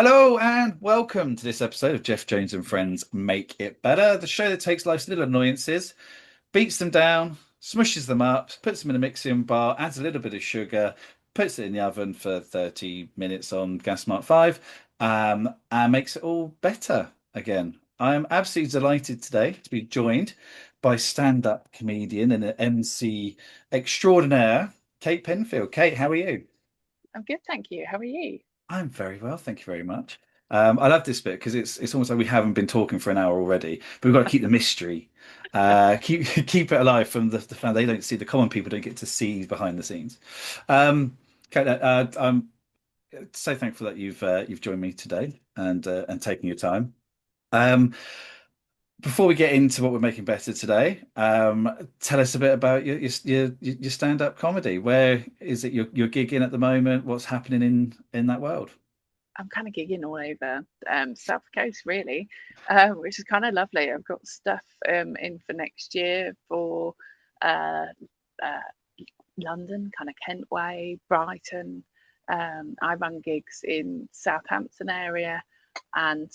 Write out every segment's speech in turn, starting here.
Hello and welcome to this episode of Geoff Jones and Friends Make It Better, the show that takes life's little annoyances, beats them down, smushes them up, puts them in a mixing bar, adds a little bit of sugar, puts it in the oven for 30 minutes on gas mark 5, and makes it all better again. I am absolutely delighted today to be joined by stand-up comedian and an MC extraordinaire, Kate Penfield. Kate, how are you? I'm good, thank you. How are you? I'm very well, thank you very much. I love this bit because it's almost like we haven't been talking for an hour already, but we've got to keep the mystery, keep it alive from the fan. They don't see the common people don't get to see behind the scenes. Okay, I'm so thankful that you've joined me today and taking your time. Um, Before we get into what we're making better today, tell us a bit about your stand-up comedy. Where is it you're gigging at the moment? What's happening in that world? I'm kind of gigging all over South Coast, really, which is kind of lovely. I've got stuff in for next year for uh, uh, London, kind of Kent Way, Brighton. I run gigs in Southampton area and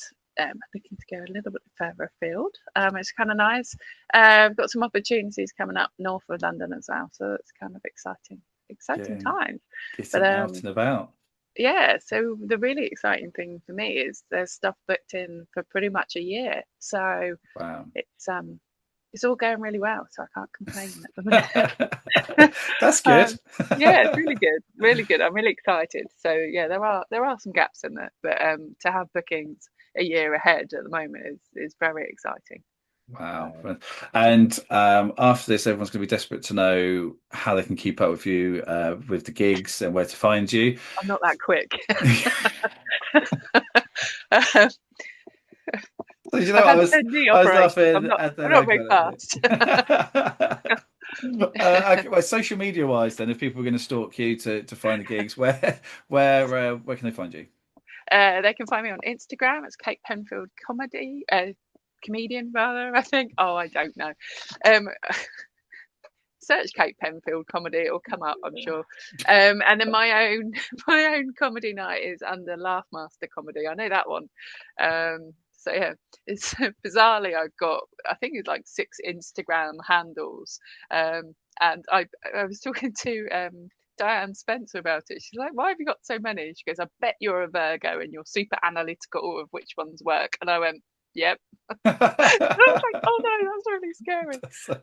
looking to go a little bit further afield. It's kind of nice. I've got some opportunities coming up north of London as well, so it's kind of exciting Getting times. But getting out and about. yeah, so the really exciting thing for me is there's stuff booked in for pretty much a year. So Wow. it's all going really well, so I can't complain at the minute. That's good. Yeah, it's really good, really good. I'm really excited. So yeah, there are some gaps in there, but to have bookings a year ahead at the moment is very exciting. Wow. So And after this, everyone's going to be desperate to know how they can keep up with you with the gigs and where to find you. I'm not that quick. Um, So, you know, I've had 10 knee I was operations. laughing and I'm then not I very got fast. it. Okay, well, social media wise, then, if people are going to stalk you to find the gigs, where can they find you? They can find me on Instagram. It's Kate Penfield comedian rather. I think. Oh, I don't know. Um, Search Kate Penfield comedy; it'll come up, I'm sure. And then my own my own comedy night is under Laugh Master Comedy. I know that one. So yeah, it's bizarrely I've got I think it's like 6 Instagram handles. And I was talking to Diane Spencer about it. She's like, "Why have you got so many?" She goes, "I bet you're a Virgo and you're super analytical of which ones work." And I went, "Yep." And I was like, "Oh no, that's really scary."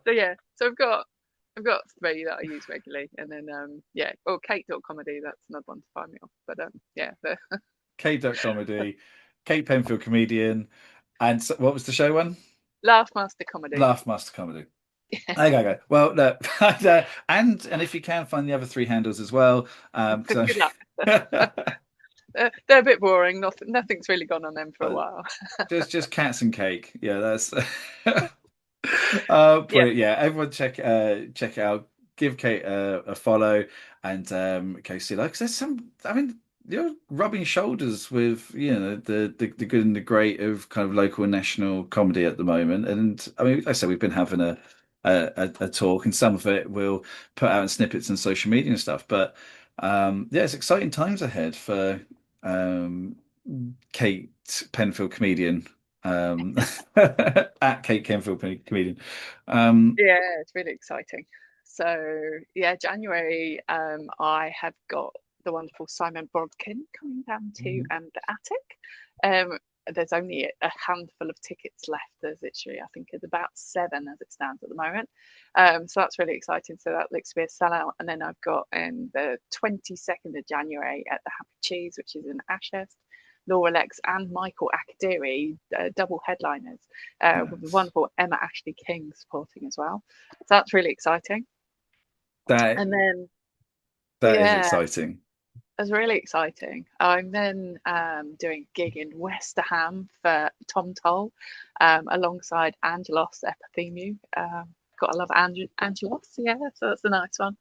So yeah, so I've got three that I use regularly, and then yeah, or Kate.comedy. That's another one to find me on. But yeah, the Kate.comedy, Kate Penfield comedian, and what was the show one? Laugh Master Comedy. Laugh Master Comedy. Okay, okay. Well, no, and if you can find the other three handles as well, because Good luck. I'm They're a bit boring. Nothing's really gone on them for a uh, while. just cats and cake. Yeah, that's Yeah, brilliant. Yeah, everyone check it out. Give Kate a follow and okay, see like 'cause there's some. I mean, you're rubbing shoulders with the good and the great of kind of local and national comedy at the moment. And I mean, like I said, we've been having a talk, and some of it we'll put out in snippets on social media and stuff. But yeah, it's exciting times ahead for um, Kate Penfield comedian at Kate Penfield comedian. Um, yeah, it's really exciting. So yeah, January, I have got the wonderful Simon Brodkin coming down to the attic. There's only a handful of tickets left. There's literally, I think, it's about 7 as it stands at the moment. So that's really exciting. So that looks to be a sellout. And then I've got in the 22nd of January at the Happy Cheese, which is in Ashurst. Laura Lex and Michael Akadiri, double headliners, with the yes. wonderful Emma Ashley King supporting as well. So that's really exciting. That And then, that is yeah, exciting. it's really exciting. I'm then doing a gig in Westerham for Tom Toll alongside Angelos Epithemiou. Gotta love Angelos, yeah, so that's a nice one.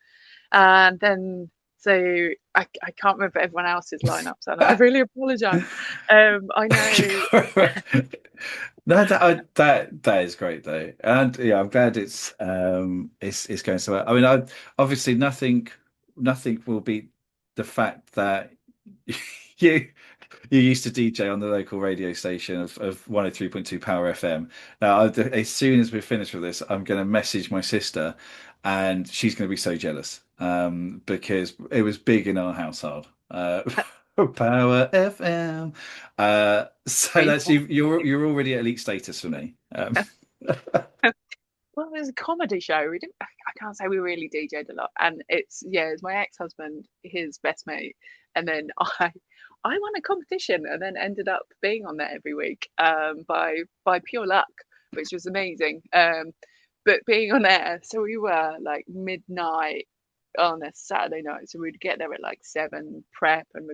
And then, so I can't remember everyone else's lineups, and I really apologise. I know, No, that is great though, and yeah, I'm glad it's going so well. I mean, obviously nothing will beat the fact that you you used to DJ on the local radio station of 103.2 Power FM. Now, as soon as we're finished with this, I'm going to message my sister, and she's going to be so jealous because it was big in our household. Power FM. So Very that's you. You're already at elite status for me. Well, it was a comedy show. We didn't. I can't say we really DJ'd a lot. And it's my ex-husband, his best mate, and then I won a competition and then ended up being on there every week by pure luck, which was amazing. But being on air, so we were like midnight on a Saturday night, so we'd get there at like 7, prep and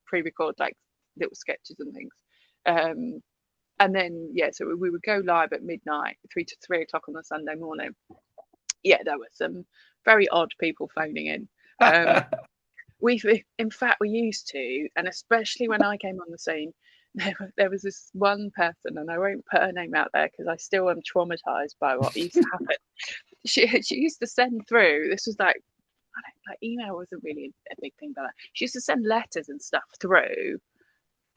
pre-record like little sketches and things. Um, and then so we would go live at midnight, 3 to 3 o'clock on the Sunday morning. Yeah, there were some very odd people phoning in. In fact, we used to, and especially when I came on the scene, there was this one person, and I won't put her name out there because I still am traumatized by what used to happen. She used to send through. This was like, I don't like, email wasn't really a big thing, but she used to send letters and stuff through.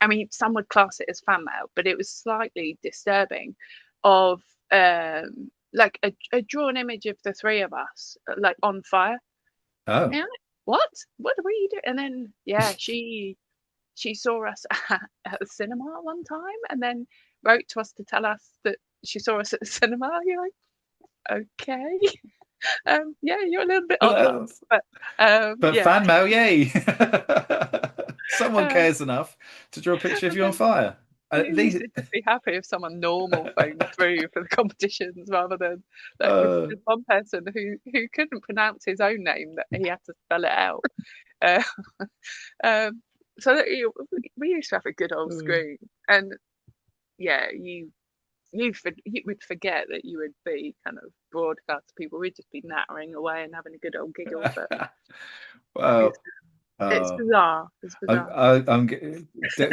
I mean, some would class it as fan mail, but it was slightly disturbing. Of like a drawn image of the three of us, like on fire. Oh. And I'm like, what were you doing? And then she saw us at the cinema one time, and then wrote to us to tell us that she saw us at the cinema. You're like, okay, yeah, you're a little bit odd, love, but But yeah. fan mail, yay! Someone Uh, cares enough to draw a picture of you on fire. You used These, to just be happy if someone normal phoned through for the competitions rather than like there was uh, just one person who couldn't pronounce his own name that he had to spell it out. Uh, so that we used to have a good old screen, and you would forget that you would be kind of broadcast people. We'd just be nattering away and having a good old giggle. But it's well, it's uh, bizarre. It's bizarre.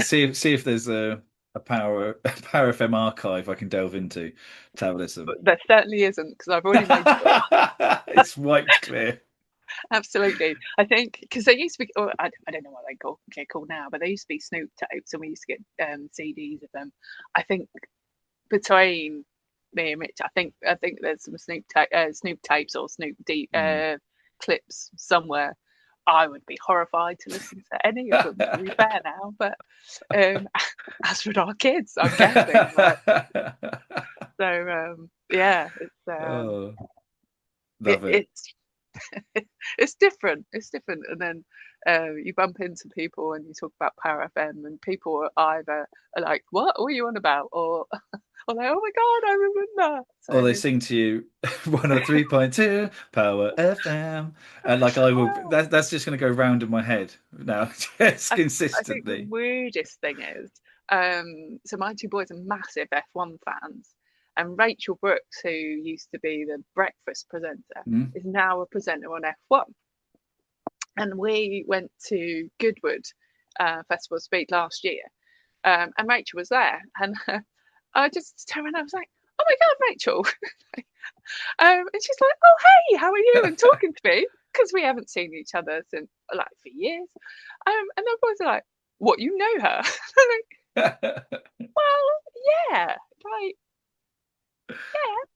see if there's a Power FM archive I can delve into to have a listen. But there certainly isn't because I've already made sure. It's wiped clear. Absolutely. I think because they used to be, or I don't know what they're called now, but they used to be Snoop tapes, and we used to get CDs of them. I think between me and Mitch, I think there's some Snoop tapes or clips somewhere. I would be horrified to listen to any of them, to be fair now. But as with our kids, I'm guessing. Yeah, Oh, love it. it's it's different. It's different. And then you bump into people and you talk about Power FM, and people are either like, "What are you on about?" or like, "Oh my God, I remember." Or they So sing to you 103.2 Power FM. And like I will that's just gonna go round in my head now, just I think the consistently. weirdest thing is, so my two boys are massive F1 fans, and Rachel Brooks, who used to be the breakfast presenter, Mm. is now a presenter on F1. And we went to Goodwood Festival of Speed last year, and Rachel was there, and I just turned around and I was like, "Oh my God, Rachel!" And she's like, "Oh hey, how are you?" and talking to me because we haven't seen each other since like for years. And the boys are like, "What, you know her?" I'm like, "Well, yeah, like yeah."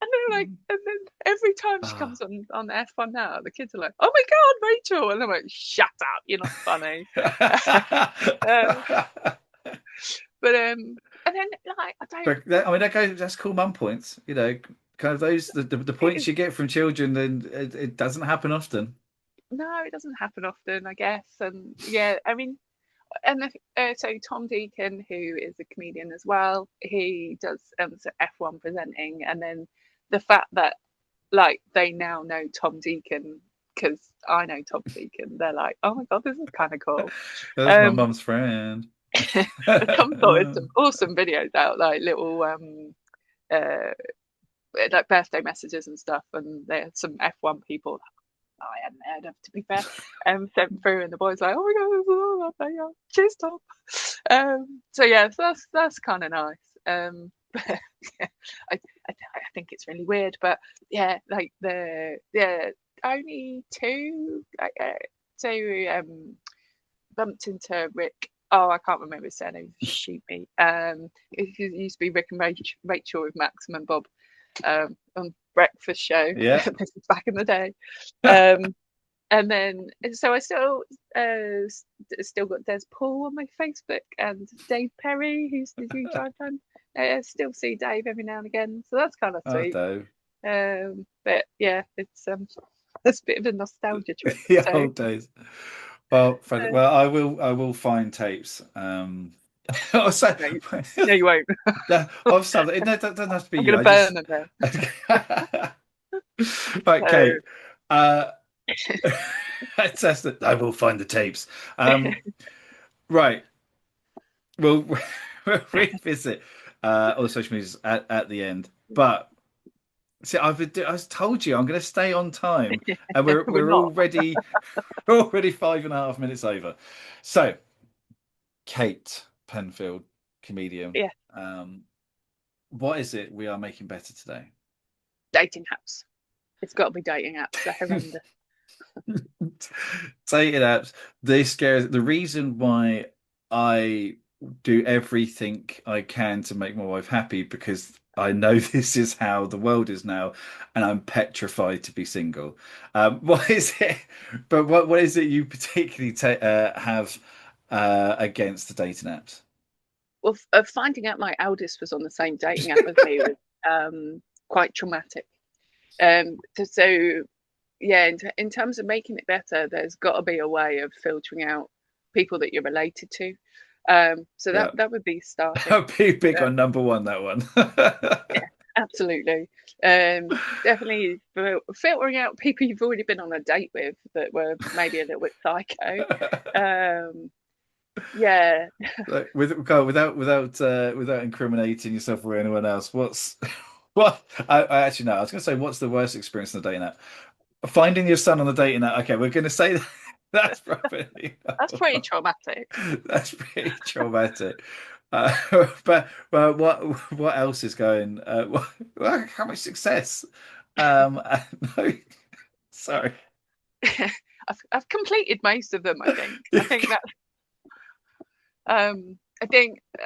And they're like, and then every time she Ah. comes on F1 now, the kids are like, "Oh my God, Rachel!" And I'm like, "Shut up, you're not funny." um, but and then like I don't. But I mean, that's cool mum points, kind of those the It points is, you get from children, and it doesn't happen often. no, it doesn't happen often, I guess. And yeah, I mean, and so Tom Deacon, who is a comedian as well, he does F1 presenting, and then the fact that like they now know Tom Deacon because I know Tom Deacon, they're like, "Oh my God, this is kind of cool." That's my Um, mum's friend. Tom sorted some awesome videos out, like little uh like birthday messages and stuff, and there's some F1 people I hadn't heard of, to be fair, sent through, and the boys like, "Oh my God, this is all up there, yeah. Cheers, Tom." So yeah, so that's kind of nice. But yeah, I, I think it's really weird, but yeah, like only two, like bumped into Rick oh, I can't remember his surname. Shoot me. It used to be Rick and Rachel with Maxim and Bob on breakfast show. Yeah. This is back in the day. Um, and then so I still got Des Paul on my Facebook and Dave Perry, who's the huge fan. I still see Dave every now and again, so that's kind of Oh, sweet. no. But yeah, it's a bit of a nostalgia trip. Yeah, So old days. Well, Fred, uh, well, I will find tapes. Oh, so, no, no, you won't. of something. It doesn't have to be I'm you. gonna I burn just them there. right, So Kate. Fantastic. I will find the tapes. Right. We'll, we'll revisit all the social medias at the end. But see, I told you I'm going to stay on time, and we're we're we're not. already we're already 5.5 minutes over. So, Kate Penfield, comedian. Yeah, Um, what is it we are making better today? dating apps. It's got to be dating apps. They're horrendous. Dating apps. The reason why I do everything I can to make my wife happy because I know this is how the world is now, and I'm petrified to be single. What is it? But what is it you particularly have against the dating apps? Well, finding out my eldest was on the same dating app as me was quite traumatic. So yeah, in terms of making it better, there's got to be a way of filtering out people that you're related to. So that Yeah, that would be starting. I'll be big Uh, on number one. That one. yeah, absolutely. Definitely filtering out people you've already been on a date with that were maybe a little bit psycho. Um, yeah, Like, without incriminating yourself or anyone else, what I actually know. I was going to say, what's the worst experience on the dating app? Finding your son on the dating app. Okay, we're going to say that, that's probably that's pretty traumatic. that's pretty traumatic. Uh, but what else is going? How much success? No, sorry. I've completed most of them. I think that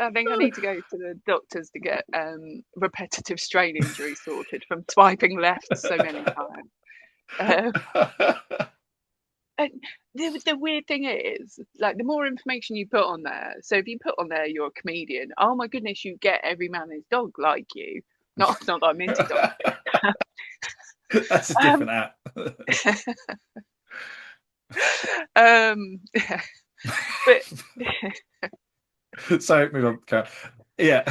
I think I need to go to the doctors to get repetitive strain injury sorted from swiping left so many times. Uh, and the weird thing is, like, the more information you put on there, so if you put on there you're a comedian, oh my goodness, you get every man and his dog like you. Not that I'm into dogs. That's a Um, different app. yeah. But So move on. Karen. Yeah.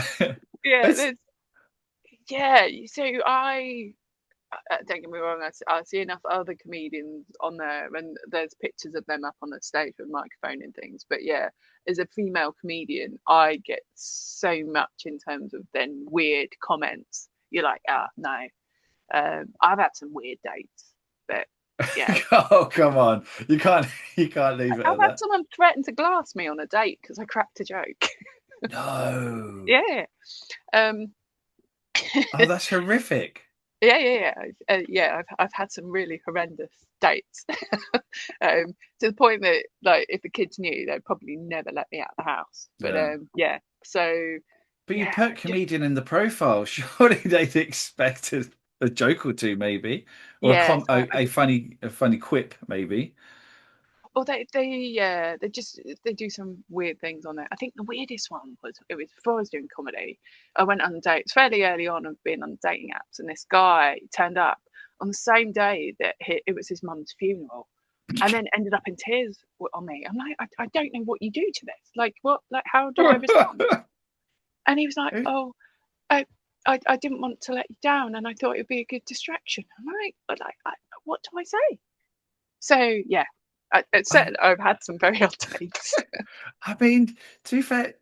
yeah, It's yeah. So don't get me wrong, I see enough other comedians on there, and there's pictures of them up on the stage with a microphone and things. But yeah, as a female comedian, I get so much in terms of then weird comments. You're like, ah, no. I've had some weird dates, but yeah, oh, come on. You can't leave it I've at had that. someone threaten to glass me on a date because I cracked a joke. No. Yeah. Um, Oh, that's horrific. yeah. I've had some really horrendous dates, to the point that, like, if the kids knew, they'd probably never let me out of the house. But Yeah. yeah, so But you yeah, put comedian in the profile. Surely they'd expect a joke or two, maybe, or yeah. So a funny quip, maybe. well, they do some weird things on there. I think the weirdest one was, it was before I was doing comedy. I went on dates fairly early on of being on dating apps, and this guy turned up on the same day that it was his mum's funeral, and then ended up in tears on me. I'm like, I don't know what you do to this. Like, what? Like, how do I respond? And he was like, oh, I, I didn't want to let you down, and I thought it would be a good distraction. I'm like, what do I say? So yeah, it's I, said I've had some very odd dates. I mean, to be fair,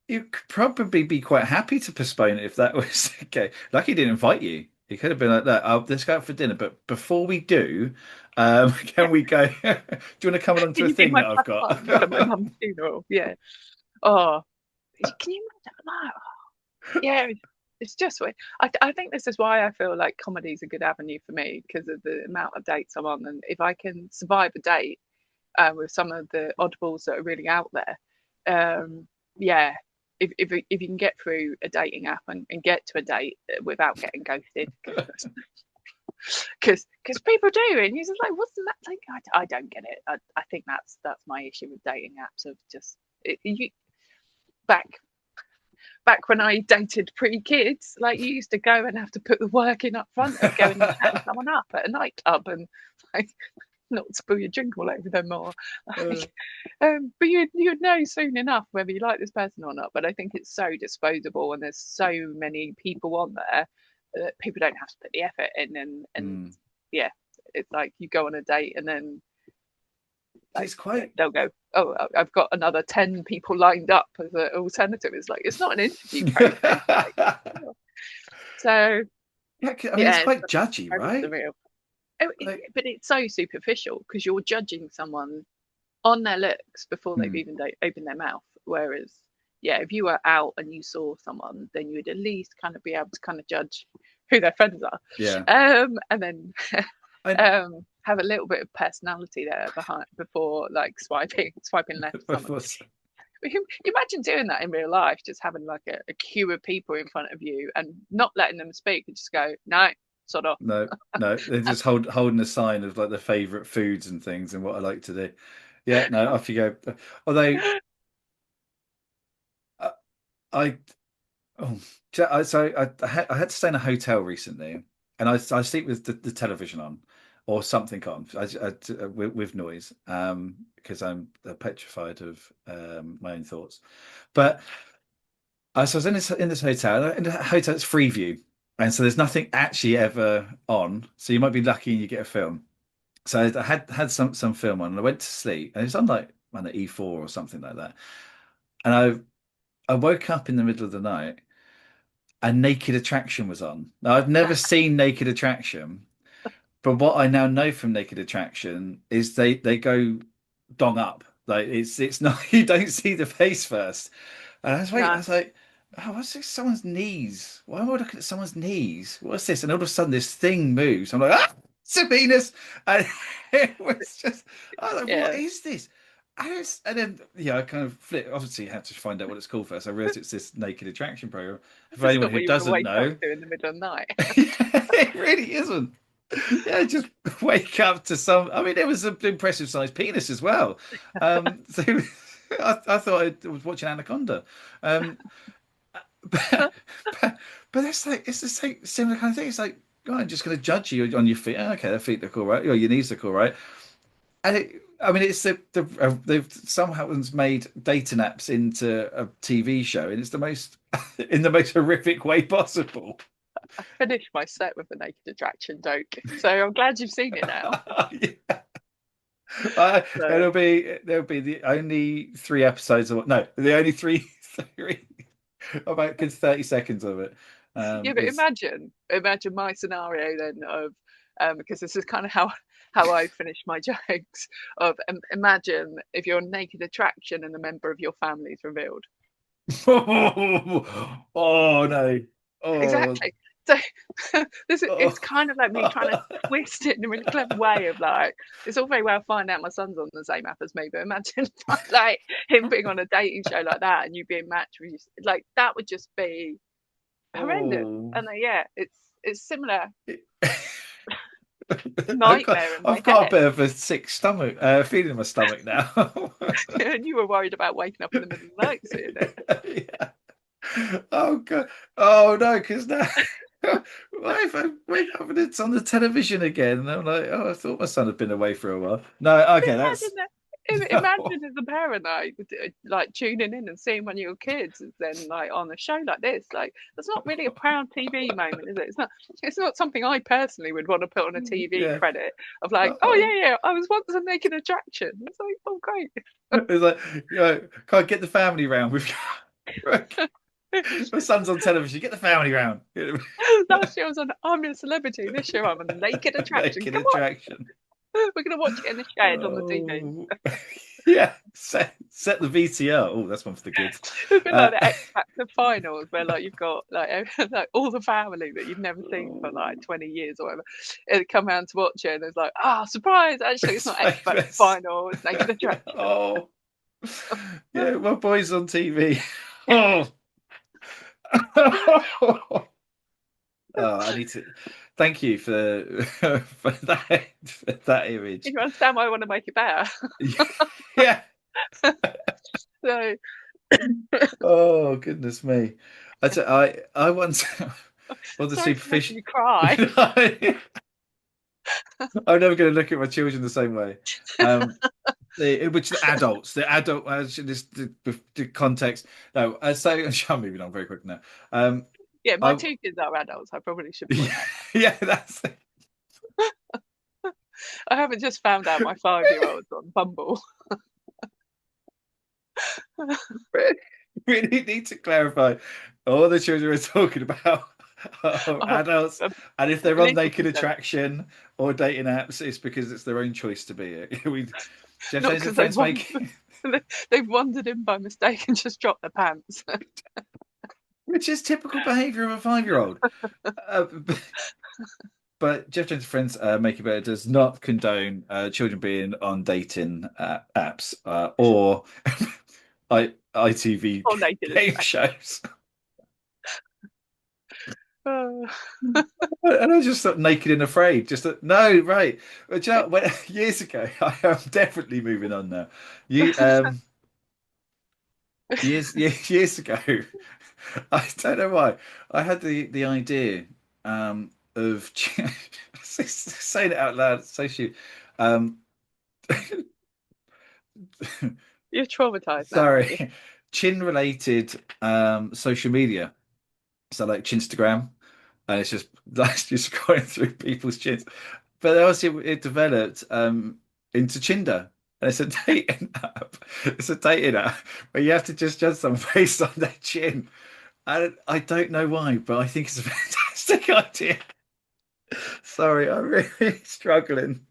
you could probably be quite happy to postpone it if that was okay. Like he didn't invite you. He could have been like that. Let's go out for dinner, but before we do, Yeah, can we go? Do you want to come along to can a you be thing my that I've plus got? one for my mum's funeral? Yeah. Oh, can you imagine that? Yeah, it's just weird. I think this is why I feel like comedy is a good avenue for me, because of the amount of dates I'm on, and if I can survive a date with some of the oddballs that are really out there, yeah, if you can get through a dating app and get to a date without getting ghosted, because people do, and you're just like, what's that like? I don't get it. I think that's my issue with dating apps of just you back when I dated pre-kids, like you used to go and have to put the work in up front of going and chatting someone up at a nightclub and like not spill your drink all over them or like, but you'd know soon enough whether you like this person or not. But I think it's so disposable and there's so many people on there that people don't have to put the effort in and yeah, it's like you go on a date and then like It's quite. they'll go, oh, I've got another 10 people lined up as an alternative. It's like it's not an interview process. Like, so Yeah, I mean, it's yeah, quite judgy, it's right? surreal. Like, But it's so superficial because you're judging someone on their looks before they've even opened their mouth. Whereas, yeah, if you were out and you saw someone, then you would at least kind of be able to kind of judge who their friends are, yeah. and then I, have a little bit of personality there behind before like swiping left or something. Imagine doing that in real life, just having like a queue of people in front of you and not letting them speak and just go, no, sort of. no, no, they're just holding a sign of like their favorite foods and things and what I like to do. Yeah, no, off you go. Although I, I oh, I had to stay in a hotel recently, and I sleep with the television on or something on with noise, because I'm petrified of my own thoughts. But so I was in this hotel. In the hotel, it's free view, and so there's nothing actually ever on. So you might be lucky and you get a film. So I had some film on, and I went to sleep, and it was on like on the E4 or something like that. And I woke up in the middle of the night, and Naked Attraction was on. Now I've never seen Naked Attraction, but what I now know from Naked Attraction is they go dong up. Like it's not you don't see the face first. And I No, was like, oh, what's this? Someone's knees. Why am I looking at someone's knees? What's this? And all of a sudden this thing moves. I'm like, ah, it's a penis. And it was just, I was like, what yeah, is this? And then, yeah, I kind of flipped. Obviously, had to find out what it's called first. I realized it's this Naked Attraction program. For it's anyone not who what you want to doesn't wake up know, to in the middle of the night. it really isn't. Yeah, just wake up to some. I mean, it was an impressive sized penis as well. So I thought I was watching Anaconda. Um, but, but that's like it's the same similar kind of thing. It's like, oh, I'm just going to judge you on your feet. Oh, okay, their feet look all right. Or your knees look all right. And I mean, it's they've somehow made dating apps into a TV show, and it's the most in the most horrific way possible. I finished my set with the Naked Attraction joke, so I'm glad you've seen it now. Yeah. So There'll be the only three episodes of no, the only three about good 30 seconds of it. yeah, but Is imagine my scenario then of because this is kind of how I finish my jokes of imagine if you're a Naked Attraction and a member of your family is revealed. oh no. Oh, Exactly. So it's oh. kind of like me trying to twist it in a really clever way of like it's all very well finding out my son's on the same app as me, but imagine like him being on a dating show like that and you being matched with like that would just be horrendous. Oh. And yeah, it's similar nightmare in my I've got a head. bit of a sick stomach, feeling in my stomach now. And you were worried about waking up in the middle of the night seeing it. Yeah. Oh god. Oh no, because now why if I wake up and it's on the television again? And I'm like, oh, I thought my son had been away for a while. No, But okay, that's no. imagine as a parent like tuning in and seeing one of your kids then like on a show like this. Like that's not really a proud TV moment, is it? It's not something I personally would want to put on a TV Yeah. credit of like, oh Oh. yeah, I was once a Naked Attraction. It's like, oh great. It's like, can't get the family round with my son's on television. Get the family round. Last year I was on I'm a Celebrity. This year I'm a Naked Attraction. Naked Come on, attraction. we're gonna watch it in the shed on the TV. Oh, yeah. Set the VCR. Oh, that's one for the kids. It's been Uh, like the X Factor finals where like you've got like all the family that you've never seen for like 20 years or whatever. It come around to watch it and it's like, surprise! Actually, it's not X Factor famous. final. It's Naked Attraction. Oh. Yeah, my boy's on TV. Oh, oh, I need to thank you for for that You image. can understand why I want to make it better. Yeah. So Oh, goodness me. I once on the sorry for making superficial. you cry. I'm never going to look at my children the same way. Um, which the adult, this the context. No, so I'm moving on very quick now. Yeah, my I two kids are adults. I probably should point out. yeah, that's I haven't just found out my 5-year-old's on Bumble. really need to clarify. All the children we're talking about are Oh, adults, a and if they're on little Naked percent. Attraction or dating apps, it's because it's their own choice to be it. We Geoff Not Jones and because they've Friends make, they've wandered in by mistake and just dropped their pants. which is typical behaviour of a 5-year-old. Uh, but Geoff Jones and Friends Make It Better does not condone children being on dating apps or ITV Or naked game attraction. shows. Oh, And I just thought naked and afraid. Just thought, no, right. But you know, years ago, I am definitely moving on now. You years ago, I don't know why. I had the idea of saying it out loud, it's so stupid. Um you're traumatized now, aren't you? sorry, chin related social media. So like Chinstagram, and it's just that's just going through people's chins. But also it developed into Chinder. And it's a dating app. It's a dating app where you have to just judge someone based on their chin. And I don't know why, but I think it's a fantastic idea. Sorry, I'm really struggling.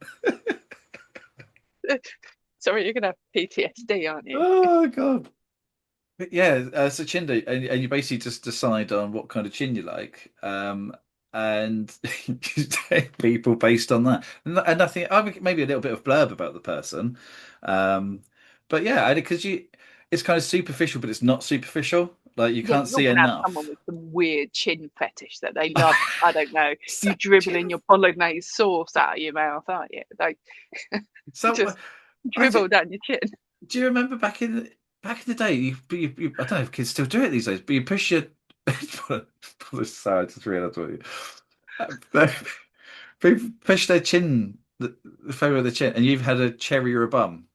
Sorry, you're gonna have PTSD, aren't you? Oh God. But yeah, so Chinder, and you basically just decide on what kind of chin you like, and you take people based on that. And I think I would maybe a little bit of blurb about the person, um, but yeah, because it's kind of superficial, but it's not superficial. Like you Yeah, can't but you're see gonna have someone enough. with some weird chin fetish that they love. I don't know. So, You dribbling your bolognese sauce out of your mouth, aren't you? Like so just I do, dribble down your chin. do you remember back in the day? I don't know if kids still do it these days, but you push your. Sorry, I just realised what you. People push their chin, the favour of the chin, and you've had a cherry or a bum.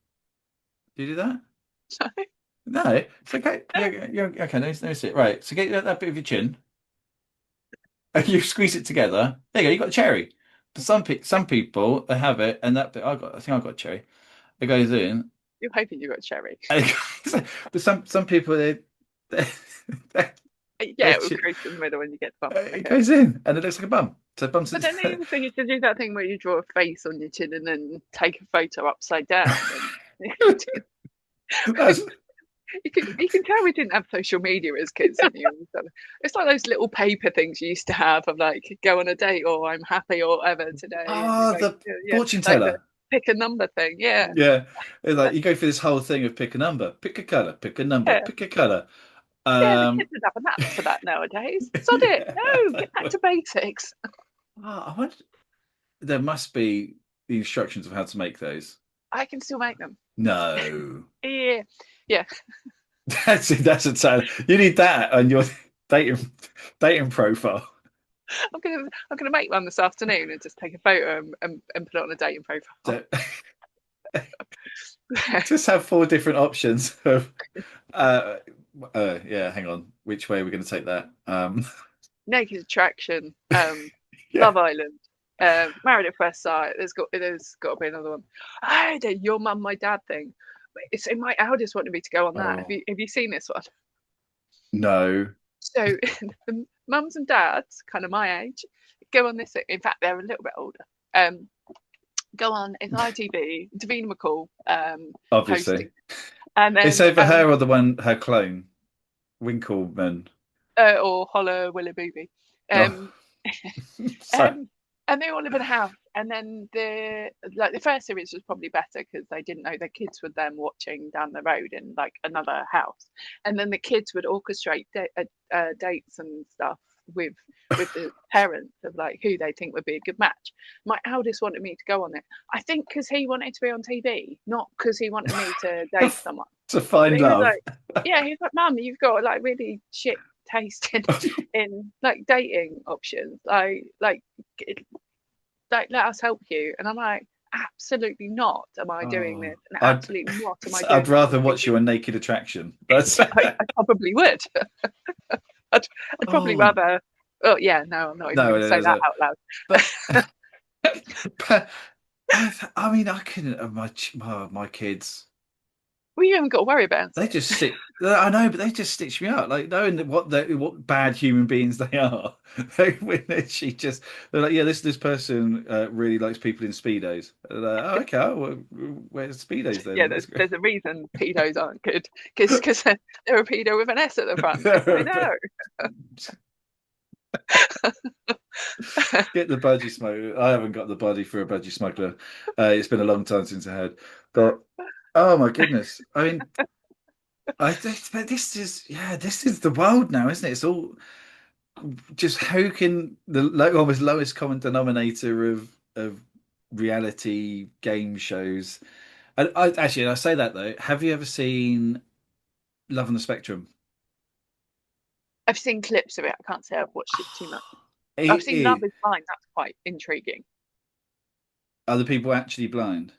Do you do that? So, No, it's okay. Yeah, okay. Let me see it. Right. So get that bit of your chin, and you squeeze it together. There you go. You got a cherry. But some people they have it, and that bit I think I got a cherry. It goes in, you're hoping you got cherry. and but some people they, Yeah, their it will chin, crease in the middle when you get the bum. it Okay. goes in, and it looks like a bum. So bumps But it. then the other thing is to do that thing where you draw a face on your chin and then take a photo upside down. And That's you can tell we didn't have social media as kids, didn't you? It's like those little paper things you used to have of like go on a date or I'm happy or whatever today, and you the yeah, fortune like the teller. pick a number thing. Yeah, Yeah, it's like you go through this whole thing of pick a number, pick a color, pick a number, yeah, pick a color. yeah. The kids Um, would have an app for that nowadays. Sod it. No, yeah. get back to basics. I wonder, there must be the instructions of how to make those. I can still make them. No, Yeah, yeah. that's a talent. You need that on your dating dating profile. I'm gonna make one this afternoon and just take a photo and put it on a dating profile. So- Just have four different options of uh yeah, hang on. Which way are we going to take that? Naked Attraction, Yeah. Love Island, Married at First Sight. There's got to be another one. I did Your Mum, My Dad thing. So my eldest wanted me to go on that. Have Oh, you have you seen this one? no. So the mums and dads, kind of my age, go on this. In fact, they're a little bit older. Um, Go on. It's ITV. Davina McCall Obviously. hosting, and It's then over her or the one her clone, Winkleman. or Holla Willa Booby. Oh, Um, so um, and they all live in a house, and then the first series was probably better because they didn't know their kids were then watching down the road in like another house, and then the kids would orchestrate dates and stuff with the parents of like who they think would be a good match. My eldest wanted me to go on it. I think because he wanted to be on TV, not because he wanted me to date someone. To find He was love. like, yeah, he was like, Mum, you've got like really shit taste in like dating options. Like let us help you. And I'm like, absolutely not. Am I doing Oh, this? And I'd absolutely not. Am I I'd doing this rather on watch you TV? on Naked Attraction. That's I probably would. I'd probably oh rather. Oh yeah, no, I'm not even no, going to say no, that no. out loud. But but I mean, I couldn't. My kids. Well, you haven't got to worry about They it. just stick. I know, but they just stitch me up. Like knowing that what bad human beings they are. When she just they're like, yeah, this person really likes people in speedos. And they're like, oh, okay, well, where's speedos Yeah, then? That's great. there's a reason pedos aren't good because they're a pedo with an S at the front. I know. Get the budgie smoke. I haven't got the body for a budgie smuggler. It's been a long time since I had. But oh my goodness, I mean, but this is yeah, this is the world now, isn't it? It's all just how can the almost lowest common denominator of reality game shows. I actually I say that though. Have you ever seen Love on the Spectrum? I've seen clips of it. I can't say I've watched it too much. I've It, seen Love it, Is Blind. That's quite intriguing. are the people actually blind?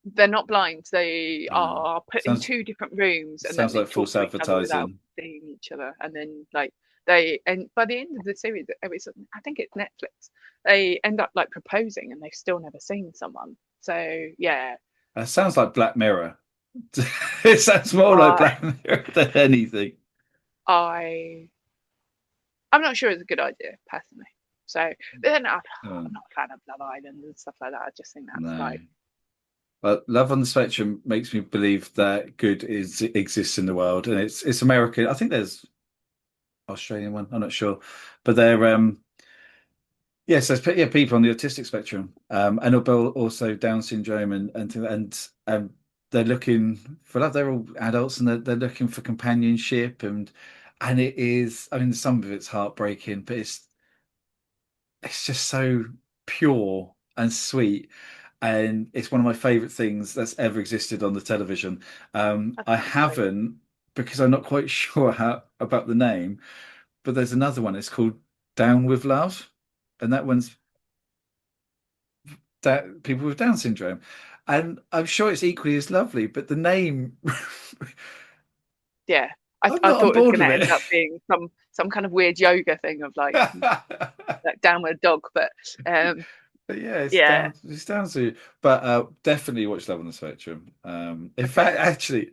They're not blind. They Uh, are put in sounds two different rooms, and then sounds they like talk false to each other without advertising. seeing each other. And then like and by the end of the series, I think it's Netflix. They end up like proposing, and they've still never seen someone. So yeah, Sounds like Black Mirror. It sounds more like I Black Mirror than anything. I I'm not sure it's a good idea personally. So, but then Oh, I'm not a fan of Love Island and stuff like that. I just think that's no. like But Love on the Spectrum makes me believe that good exists in the world, and it's American. I think there's Australian one. I'm not sure, but they're yes, there's yeah people on the autistic spectrum, and also Down syndrome and they're looking for love. They're all adults, and they're looking for companionship, and it is. I mean, some of it's heartbreaking, but it's just so pure and sweet. And it's one of my favorite things that's ever existed on the television. that I sounds great. haven't because I'm not quite sure how about the name, but there's another one. It's called Down with Love, and that one's that people with Down syndrome, and I'm sure it's equally as lovely. But the name, Yeah, I'm I not on thought it was board going with to it. end up being some kind of weird yoga thing of like downward dog, but But yeah, yeah, it's down to, but definitely watch Love on the Spectrum. In okay, fact, actually,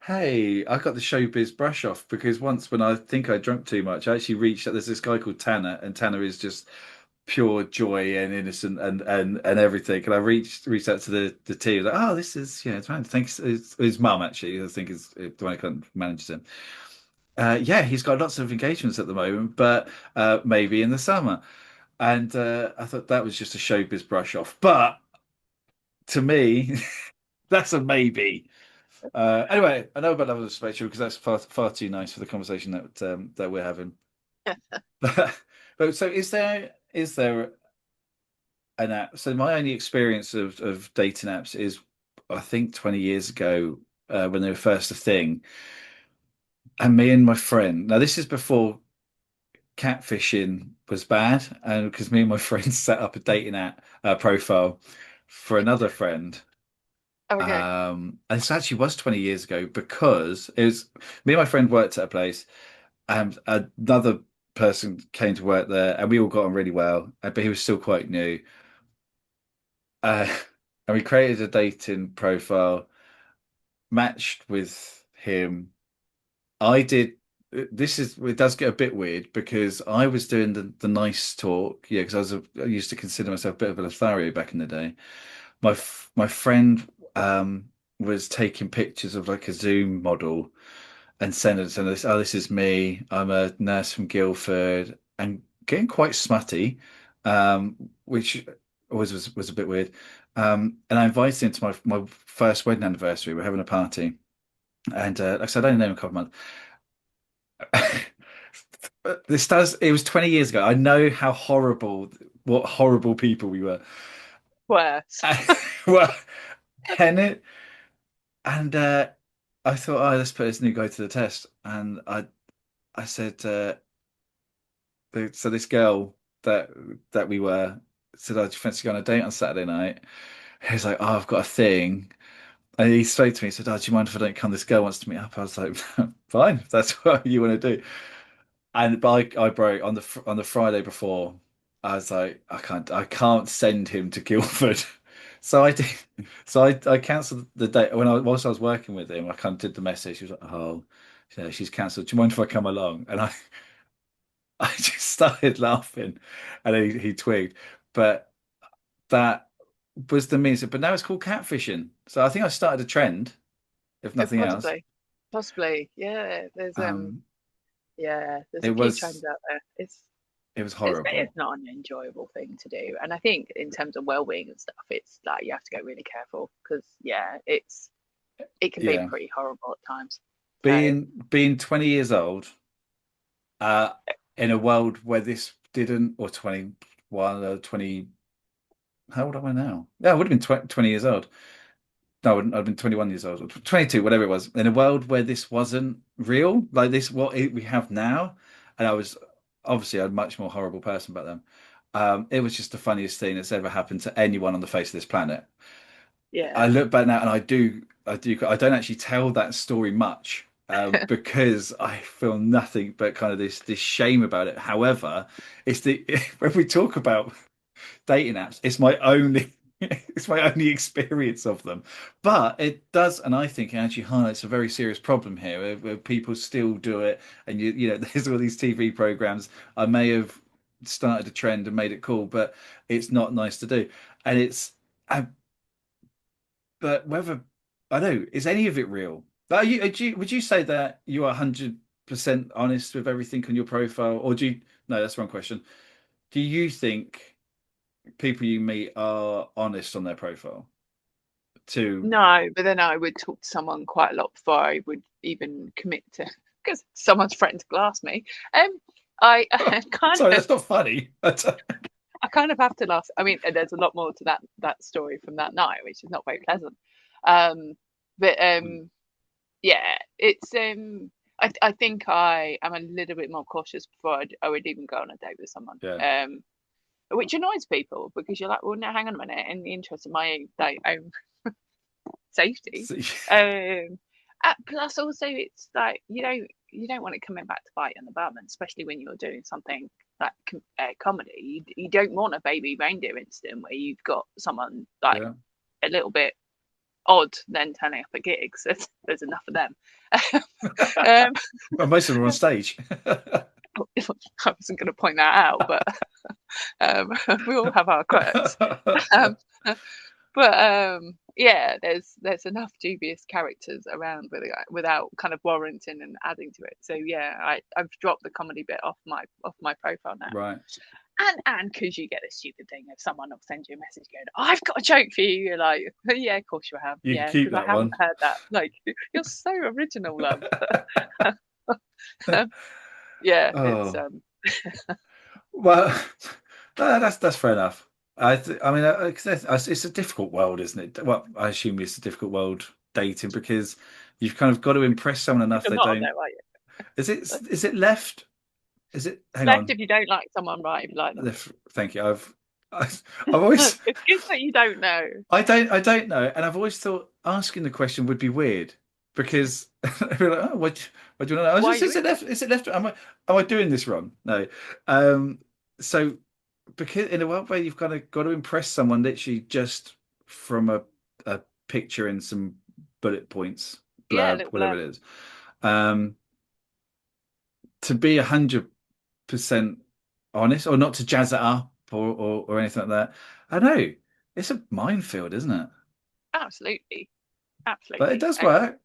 hey, I got the showbiz brush off because once when I think I drank too much, I actually reached out. There's this guy called Tanner, and Tanner is just pure joy and innocent and everything. And I reached out to the team, like, oh, this is it's fine. Thanks. It's his mum actually, I think is the one who kind of manages him. Yeah, he's got lots of engagements at the moment, but maybe in the summer. And I thought that was just a showbiz brush off. But to me, that's a maybe. Anyway, I know about Love of the Spectrum because that's far too nice for the conversation that we're having. But so is there an app? So my only experience of dating apps is I think 20 years ago when they were first a thing. And me and my friend, now this is before catfishing was bad, and because me and my friend set up a dating app profile for another friend. okay, And this actually was 20 years ago because it was me and my friend worked at a place, and another person came to work there, and we all got on really well, but he was still quite new. Uh, and we created a dating profile, matched with him. I did. It does get a bit weird because I was doing the nice talk, yeah, because I used to consider myself a bit of a Lothario back in the day. My friend was taking pictures of like a Zoom model and sending it to this. Oh, this is me. I'm a nurse from Guildford, and getting quite smutty, which. always was a bit weird. And I invited him to my first wedding anniversary. We're having a party, and like I said, I only know him a couple of months. It was 20 years ago. I know how horrible, what horrible people we were. Worse. Well, and and I thought, oh, let's put this new guy to the test. And I said, so this girl that we were said, "Oh, do you fancy going on a date on Saturday night?" He was like, "Oh, I've got a thing." And he spoke to me. He said, "Oh, do you mind if I don't come? This girl wants to meet up." I was like, "Fine, if that's what you want to do." And but I broke on the Friday before. I was like, I can't send him to Guildford. So I did. So I cancelled the date whilst I was working with him. I kind of did the message. He was like, "Oh, yeah, she's cancelled. Do you mind if I come along?" And I just started laughing, and he twigged. But that was the means. But now it's called catfishing. So I think I started a trend, if nothing else. Possibly, possibly. Yeah. Um, There's it a few trends was out there. it was It's horrible. not an enjoyable thing to do, and I think in terms of well-being and stuff, it's like you have to go really careful because yeah, it can be Yeah, pretty horrible at times. So being 20 years old, uh, in a world where this didn't, or 21 or 20. How old am I now? Yeah, I would have been 20 years old. No, I wouldn't. I'd been 21 years old, or 22, whatever it was. In a world where this wasn't real, like this, we have now, and I was obviously a much more horrible person back then. It was just the funniest thing that's ever happened to anyone on the face of this planet. I yeah, look back now and I don't actually tell that story much, because I feel nothing but kind of this shame about it. However, it's the when we talk about dating apps, it's my only it's my only experience of them. But it does, and I think it actually highlights a very serious problem here, where people still do it, and there's all these TV programs. I may have started a trend and made it cool, but it's not nice to do, and it's. But whether I know, is any of it real? Would you say that you are 100% honest with everything on your profile, or do you? No, that's the wrong question. Do you think people you meet are honest on their profile? To no, but then I would talk to someone quite a lot before I would even commit to because someone's threatened to glass me. Um, I, oh, I kind sorry, of that's not funny. I kind of have to laugh. I mean, there's a lot more to that story from that night, which is not very pleasant. Um, but yeah, it's I think I am a little bit more cautious before I would even go on a date with someone. Yeah. Which annoys people because you're like, well, no, hang on a minute. In the interest of my own safety, See, um, plus also it's like you don't want it coming back to bite you on the bum, and especially when you're doing something like comedy. You don't want a baby reindeer incident where you've got someone like yeah. a little bit odd then turning up at gigs. There's enough of them. um, Well, most of them are on stage. I wasn't going to point that out, but we all have our quirks. Um, but yeah, there's enough dubious characters around without kind of warranting and adding to it. So yeah, I've dropped the comedy bit off my profile now. Right. And because you get a stupid thing if someone will send you a message going, oh, I've got a joke for you. You're like, yeah, of course you have. You can Yeah, keep because I that haven't one. heard that. Like, you're so original, love. Yeah, it's Oh. Well, that's fair enough. I mean, 'cause it's a difficult world, isn't it? Well, I assume it's a difficult world dating because you've kind of got to imprse someone enough you're they not on don't. there, are you? Is it is it left? Is it? It's Hang left on. if you don't like someone, right if you like them. Left. Thank you. I've always It's good that you don't know. I don't know, and I've always thought asking the question would be weird because I'd be like, oh, what do you want to know? Why are Is you it left? Is it left? Am I doing this wrong? No. Um, so because in a world where you've kind of got to impress someone literally just from a picture and some bullet points, Yeah, a blurb, little whatever blurb. it is, um, to be 100% honest or not to jazz it up or anything like that. I know it's a minefield, isn't it? Absolutely. But it Absolutely. does work.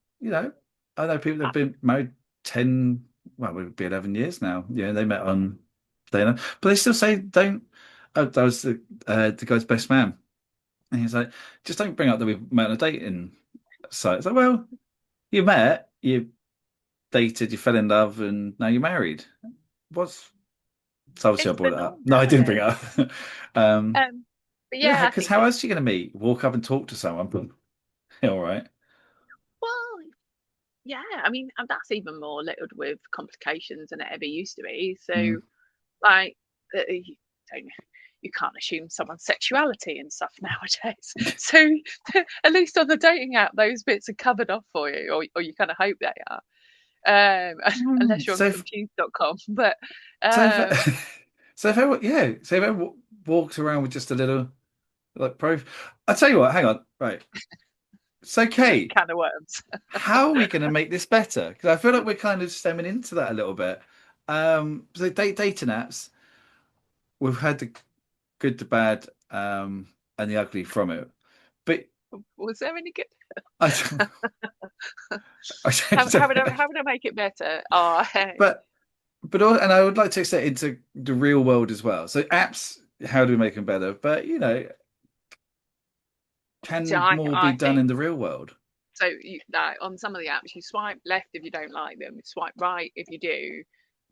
I know people that have been married 10, well, it would be 11 years now. Yeah, they met on, but they still say don't. that was the guy's best man. And he's like, just don't bring up that we've met on a dating site. It's like, well, you met, you dated, you fell in love, and now you're married. What's So obviously I It's the brought it up. norm No, I didn't bring it nowadays. up. um, Um, but yeah, yeah, I because think how that, else are you going to meet? Walk up and talk to someone? Yeah, all right. well, yeah, I mean, and that's even more littered with complications than it ever used to be. Mm. So, like, you don't, you can't assume someone's sexuality and stuff nowadays. So, at least on the dating app, those bits are covered off for you, or you kind of hope they are. Unless you're on So, confused.com. But so, if, um, so if everyone, yeah, so if everyone walks around with just a little like pro, I tell you what, hang on, right. So, Kate, can of worms. how are we going to make this better? Because I feel like we're kind of stemming into that a little bit. So dating apps, we've had the good, the bad, and the ugly from it. But Was there any good? I, I How would I make it better? Oh, but and I would like to extend it into the real world as well. So apps, how do we make them better? But so can more be I done in think the real world? so. Like on some of the apps, you swipe left if you don't like them, swipe right if you do.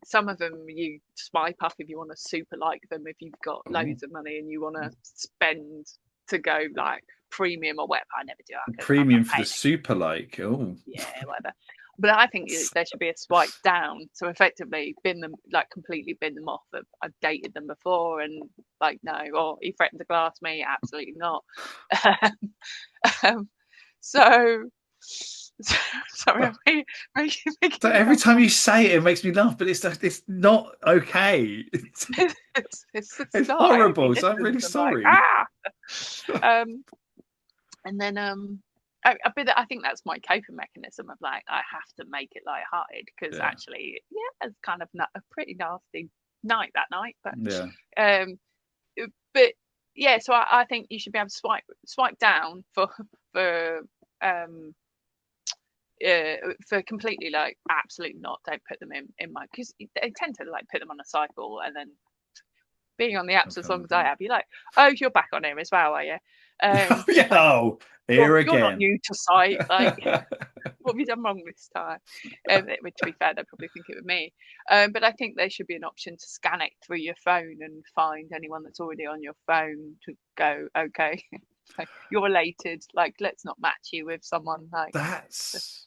Some of them you swipe up if you want to super like them. If you've got Oh, loads of money and you want to spend to go like premium or whatever. I never do that because I'm not premium for the paying. super like. Oh, Yeah, whatever. But I think there should be a swipe down. So effectively, bin them, like completely bin them off. I've dated them before, and like no, or he threatened to glass me. Absolutely not. um, so, so sorry, I'm so making every myself time laugh. you say it, it makes me laugh. But it's not okay. It's It's not. I hope he horrible. So I'm really listens and like sorry. um, and then I think that's my coping mechanism of like I have to make it light-hearted because Yeah, actually, yeah, it's kind of a pretty nasty night that night, yeah. um, but yeah, so I think you should be able to swipe down for um for completely like absolutely not. Don't put them in my because they tend to like put them on a cycle and then being on the apps as long Okay. as I have, you're like, oh, you're back on here as well, are you? Yeah. Like Oh, here you're not again. new to sight. Like, what have you done wrong this time? Which, to be fair, they probably think it with me. But I think there should be an option to scan it through your phone and find anyone that's already on your phone to go, okay, you're related. Like, let's not match you with someone like. That's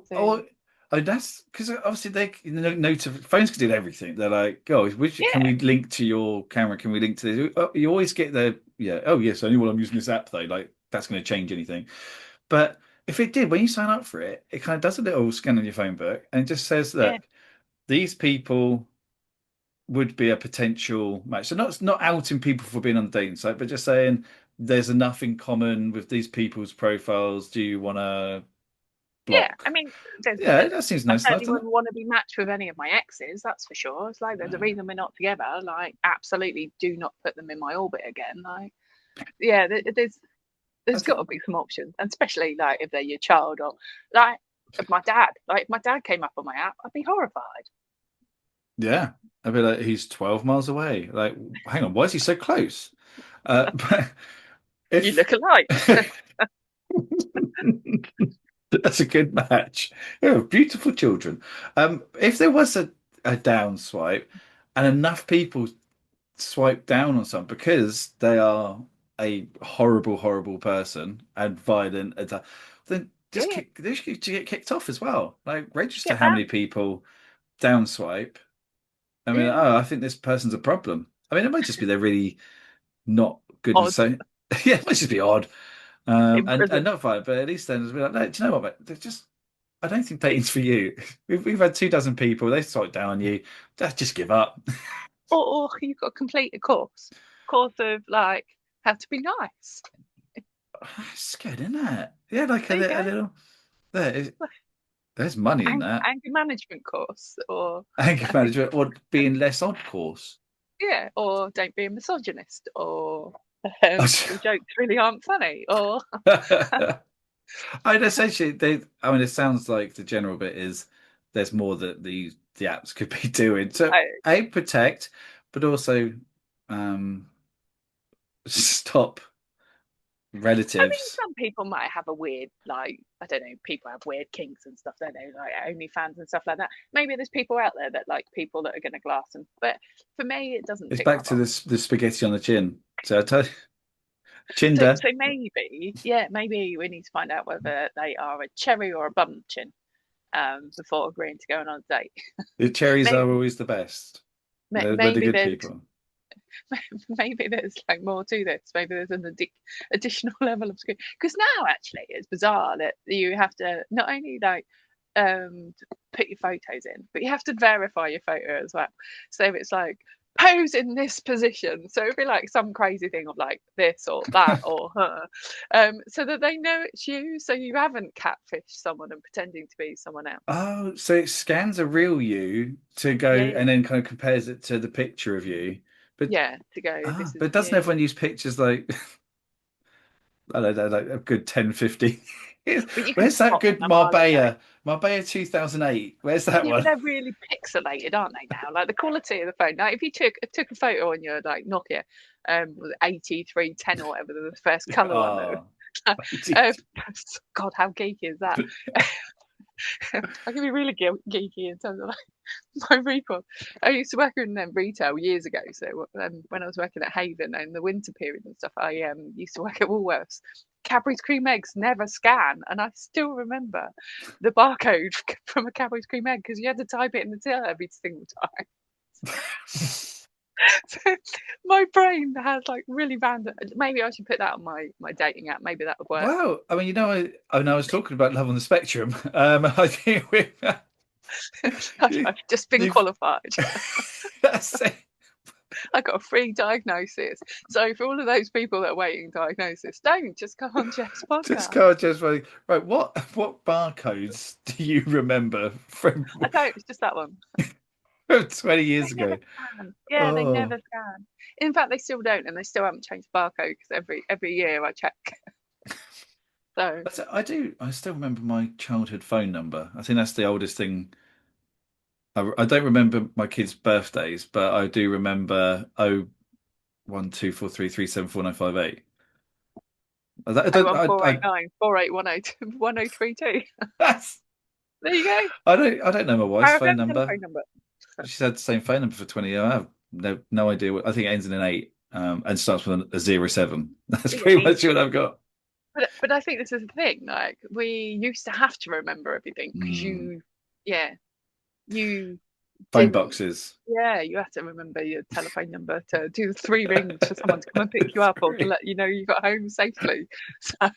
So, oh, that's because obviously they phones can do everything. They're like, oh, which can yeah, we link to your camera? Can we link to this? Oh, you always get the yeah. Oh yes, only while I'm using this app though. Like that's going to change anything. But if it did, when you sign up for it, it kind of does a little scan on your phone book and it just says, yeah, look, these people would be a potential match. So not outing people for being on the dating site, but just saying there's enough in common with these people's profiles. Do you want to yeah. block? I mean, Yeah, that seems I nice enough, certainly doesn't it? wouldn't want to be matched with any of my exes. That's for sure. It's like there's a No. reason we're not together. Like, absolutely, do not put them in my orbit again. Like, yeah, I there's got to think, be some options, and especially like if they're your child or like if my dad. Like, if my dad came up on my app, I'd be horrified. yeah. I'd be like, he's 12 miles away. Like, hang on, why is he so close? But You if look alike. that's a good match. Yeah, beautiful children. If there was a down swipe and enough people swipe down on someone because they are a horrible, horrible person and violent, then Yeah, they should get kicked off as well. Like register get how many banned. people down swipe. I mean, Yeah, oh, I think this person's a problem. I mean, it might just be they're really not good with odd so yeah, it might just be odd. in And prison. not fine, but at least then it's be like, no, do you know what, mate? They're just I don't think dating's for you. We've had 2 dozen people, they swipe down on you. Just give up. Or you've got to complete a course of like how to be nice. It's good, isn't it? Yeah, like There you a go. little there's money in that. Anger management course, or Anger management or being less odd course. yeah, or don't be a misogynist, or your I jokes really aren't funny, or mean, essentially, I mean, it sounds like the general bit is there's more that the apps could be doing to I, a protect, but also um, stop I mean, relatives. some people might have a weird, like, I don't know, people have weird kinks and stuff, don't they? Like OnlyFans and stuff like that. Maybe there's people out there that like people that are going to glass them. But for me, it doesn't It's tick my back to box. this the spaghetti on the chin. So I tell you, So, Chinder. so maybe, yeah, maybe we need to find out whether they are a cherry or a bumpkin before agreeing to going on a date. The cherries are Maybe, always the best. They're the maybe good there's people. maybe there's like more to this. Maybe there's an additional level of screen. Because now actually it's bizarre that you have to not only like um put your photos in, but you have to verify your photo as well. So it's like pose in this position. So it'd be like some crazy thing of like this or that or her. So that they know it's you. So you haven't catfished someone and pretending to be someone else. Oh, so it scans a real you to go Yeah, and then kind of compares it to the picture of you. But yeah, to go, this is but doesn't you. everyone use pictures like I don't know, like a good 10, 15 years? But you can Where's that spot them good a mile ago. Marbella 2008? Where's that Yeah, but one? they're really pixelated, aren't they now? Like the quality of the phone. Like if you took a photo on your like Nokia, was it 8310 or whatever the first color one that Oh, um, God, how geeky is that? I can be really geeky in terms of like my recall. I used to work in retail years ago. So when I was working at Haven in the winter period and stuff, I used to work at Woolworths. Cadbury's cream eggs never scan, and I still remember the barcode from a Cadbury's cream egg because you had to type it in the till every single time. So my brain has like really random. Maybe I should put that on my dating app. Maybe that would work. Wow. I mean, I was talking about love on the spectrum. I think I've just been you've qualified. that's it. I got a free diagnosis. So for all of those people that are waiting diagnosis, don't just come on Jeff's Just podcast. go just right. What barcodes do you remember from I don't. It's just that one. 20 They years never ago? scan. Yeah, they Oh, never scan. In fact, they still don't, and they still haven't changed the barcode because every year I check. So I do. I still remember my childhood phone number. I think that's the oldest thing. I don't remember my kids' birthdays, but I do remember 0124337495 8. I oh don't. one four eight I nine 48102 that's. There you go. I don't know my wife's Paragraph phone number. telephone number. She's had the same phone number for 20 years. I have no idea what. I think it ends in an 8 and starts with a 07. That's Yeah, pretty much what easy. I've got. But I think this is the thing. Like we used to have to remember everything because Mm. yeah, you Phone didn't. boxes. Yeah, you have to remember your telephone number to do the three rings for someone to come and pick you up or to Three. let you know you got home safely. So,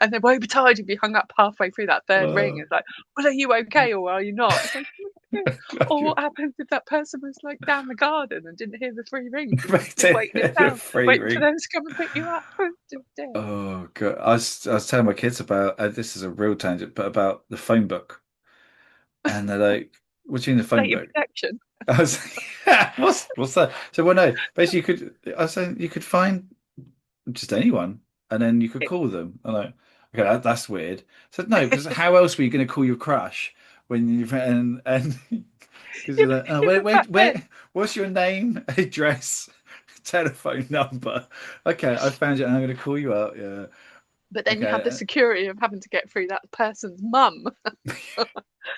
and they won't be tired if you hung up halfway through that third ring. Oh, It's like, well, are you okay or are you not? It's like, glad or you what happens if that person was like down the garden and didn't hear the three rings and you're still waiting in a town, free waiting for ring. them to come and pick you up? Oh God, I was telling my kids about this is a real tangent, but about the phone book, and they're like, "What do you mean the phone Data book?" protection. I was like, what's that?" So well, no, basically I was saying you could find just anyone, and then you could call them. I'm like, okay, that's weird. I said no, because how else were you going to call your crush when you and because you're like, oh, Even back then. what's your name, address, telephone number? Okay, I found you, and I'm going to call you out. Yeah. But then you have the Okay. security of having to get through that person's mum.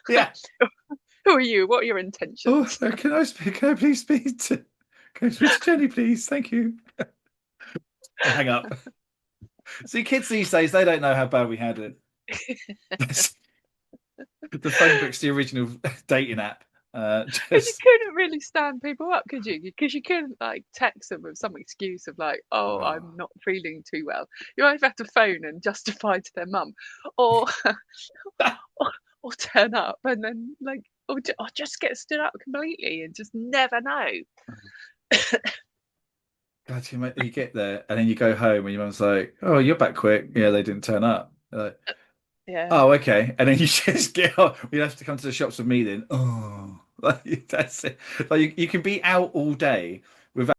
Yeah. Who are you? What are your Oh, intentions? can I speak? Can I please speak to? Can I speak to Jenny, please? Thank you. I hang up. See, kids these days, they don't know how bad we had it. The phone book's the original dating app. Because you Just couldn't really stand people up, could you? Because you couldn't like text them with some excuse of like, "Oh, oh. I'm not feeling too well." You either have to phone and justify to their mum, or or, or turn up and then like, or just get stood up completely and just never know. God, you get there and then you go home and your mum's like, "Oh, you're back quick." Yeah, they didn't turn up. You're like, Yeah. oh, okay. And then you just get off. You have to come to the shops with me then. Oh, like, that's it. Like you can be out all day without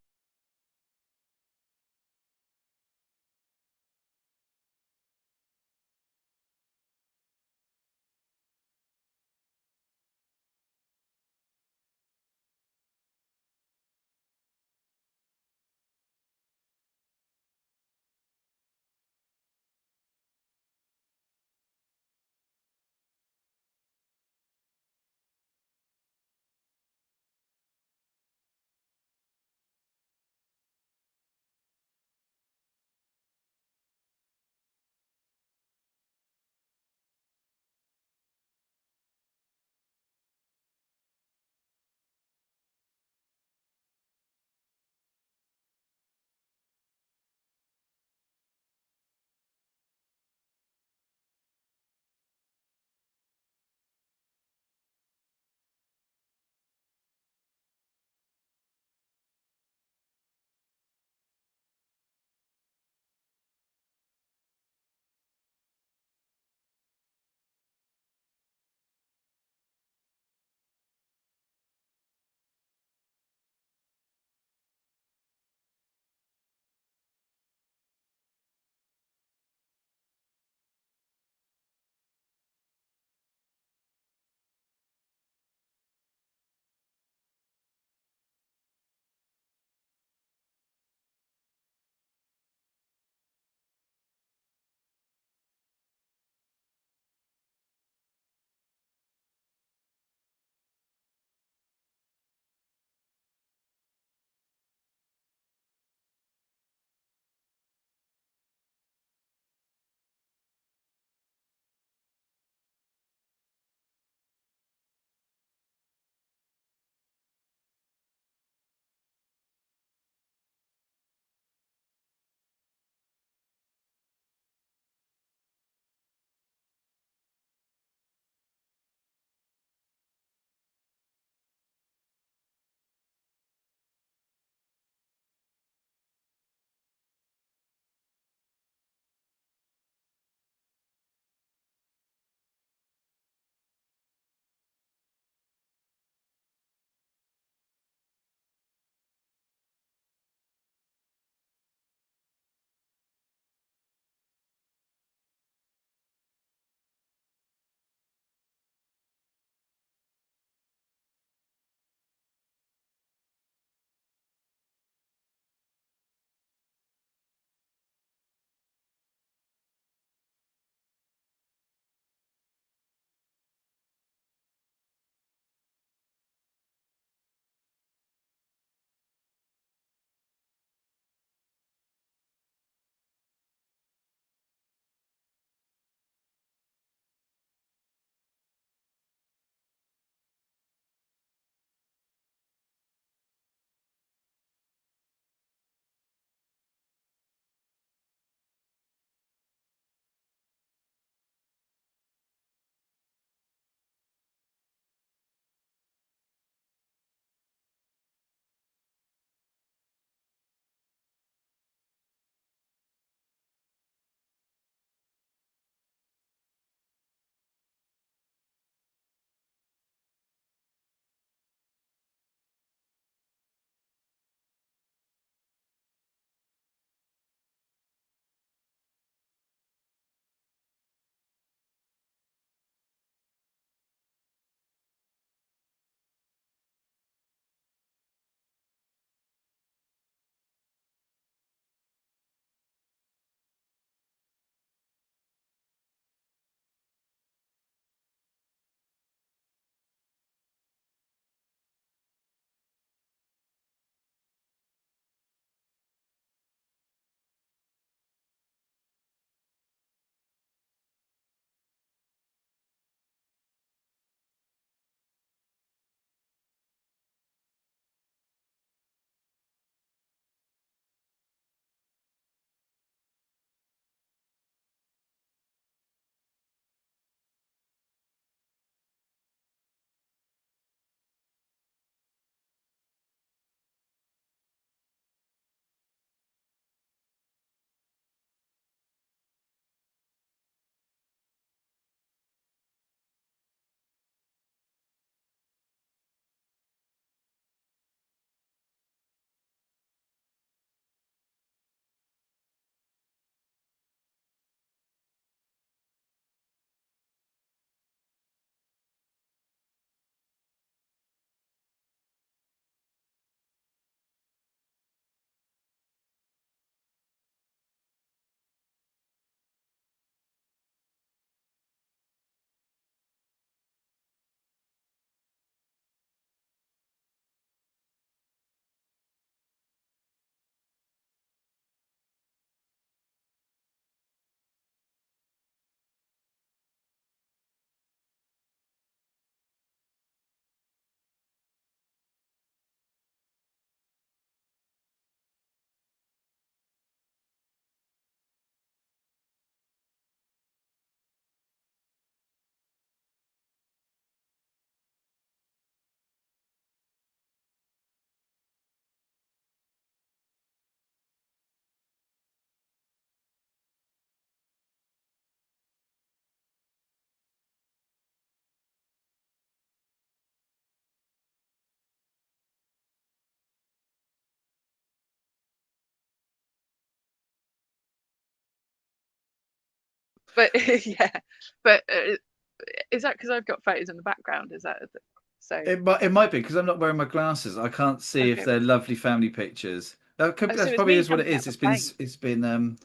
But yeah, but is that because I've got photos in the background? Is that so? It might be because I'm not wearing my glasses. I can't see if Okay. they're lovely family pictures. So That's it's probably me is what it jumping out is. the It's been plane. it's been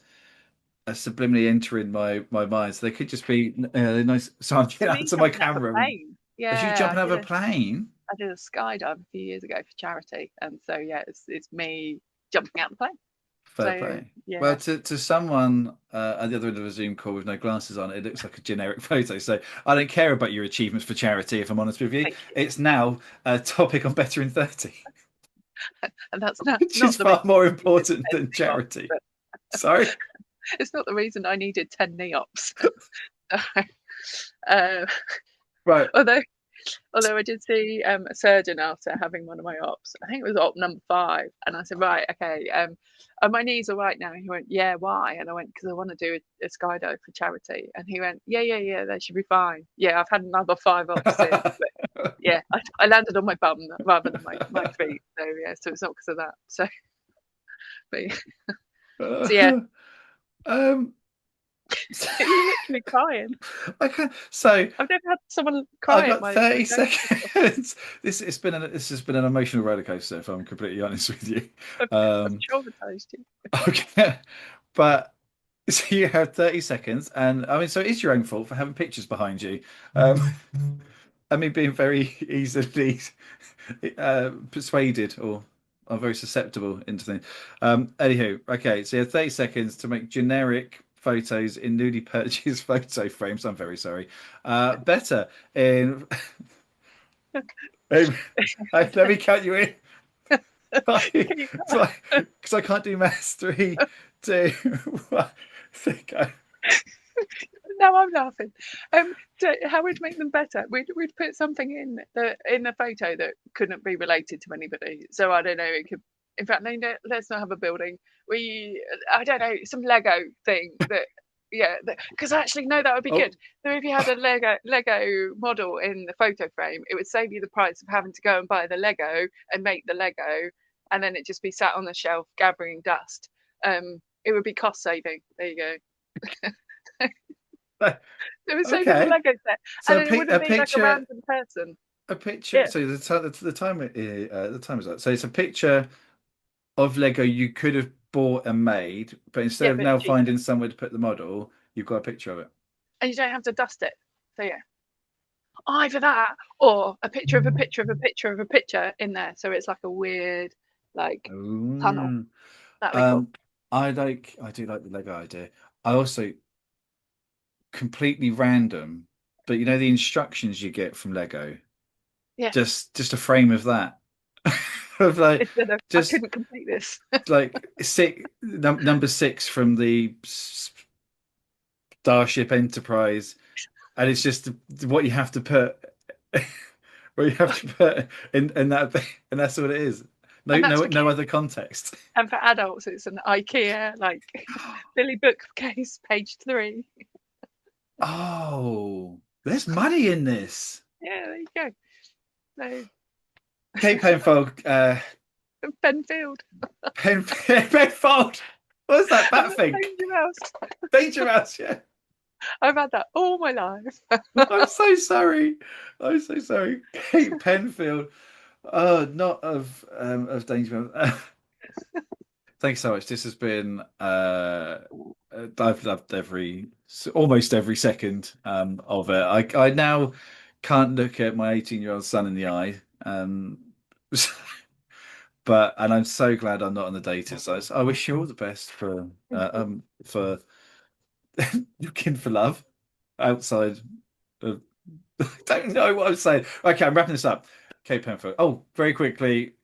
subliminally entering my mind. So they could just be nice. So I'm So getting out me to my jumping out the camera and plane. as you Yeah, jumping out of a plane. I did a skydive a few years ago for charity, and so yeah, it's me jumping out the plane. Fair So play. Well, yeah, to someone at the other end of a Zoom call with no glasses on, it looks like a generic photo. So I don't care about your achievements for charity, if I'm honest with you. thank you. It's now a topic on Better in 30, And that's not which not is the far reason more I needed important 10 than NEOPs, charity. but Sorry. it's not the reason I needed 10 NEOPs. uh, Right. although Although I did see a surgeon after having one of my ops. I think it was op number 5, and I said, right, okay, are my knees all right now? And he went, yeah, why? And I went, because I want to do a skydive for charity. And he went, yeah, yeah, yeah, they should be fine. Yeah, I've had another 5 ops since, but yeah, I landed on my bum rather than my feet. So yeah, so it's not because of that. So, but, so yeah, um, you're literally crying. I can so I've never had someone I cry at got my 30 joke before. seconds. This has been an emotional roller coaster, if I'm completely honest with you. I've Um, traumatized you. okay, but so you have 30 seconds, and I mean, so it is your own fault for having pictures behind you. Um, I mean, being very easily persuaded or are very susceptible into things. Anywho, okay, so you have 30 seconds to make generic photos in newly purchased photo frames. I'm very sorry. Better in. Let me count you in. Can you Because I can't do maths. Three, two, one. There you go. No, I'm laughing. So how we'd make them better? We'd put something in the photo that couldn't be related to anybody. So I don't know. It could. In fact, no, no, let's not have a building. I don't know, some Lego thing that. Yeah, because actually, no, that would be Oh, good. So if you had a Lego model in the photo frame, it would save you the price of having to go and buy the Lego and make the Lego, and then it just be sat on the shelf gathering dust. It would be cost saving. There you go. It would save you the okay. Lego set, So and then it a wouldn't be like a picture, random person. a picture. Yeah, So the time is up. So it's a picture of Lego you could have bought and made, but instead yeah, of but now cheaper, finding somewhere to put the model, you've got a picture of it. and you don't have to dust it. So yeah, either that or a picture of a picture of a picture of a picture in there, so it's like a weird like tunnel. Ooh. That'd be cool. Um, I do like the Lego idea. I also completely random, but you know the instructions you get from Lego, Yeah, just a frame of that, of like instead of I just couldn't complete this. like number 6 from the Starship Enterprise, and it's just what you have to put, what you have to put in that, and that's what it is. And that's for No kids, other context. and for adults, it's an IKEA like Billy bookcase, page 3. Oh, there's money in this. Yeah, there you go. So Kate Penfold, Penfield, Penfold. What's that and bat that's thing? Danger Mouse. Danger Mouse. Yeah. I've had that all my life. I'm so sorry. I'm so sorry. Kate Penfield. Oh, not of Danger Mouse. Thanks so much. This has been I've loved almost every second of it. I now can't look at my 18-year-old son in the eye. But and I'm so glad I'm not on the dating side. So I wish you all the best for looking for love outside of I don't know what I'm saying. Okay, I'm wrapping this up. Kate Penfield. Oh, very quickly,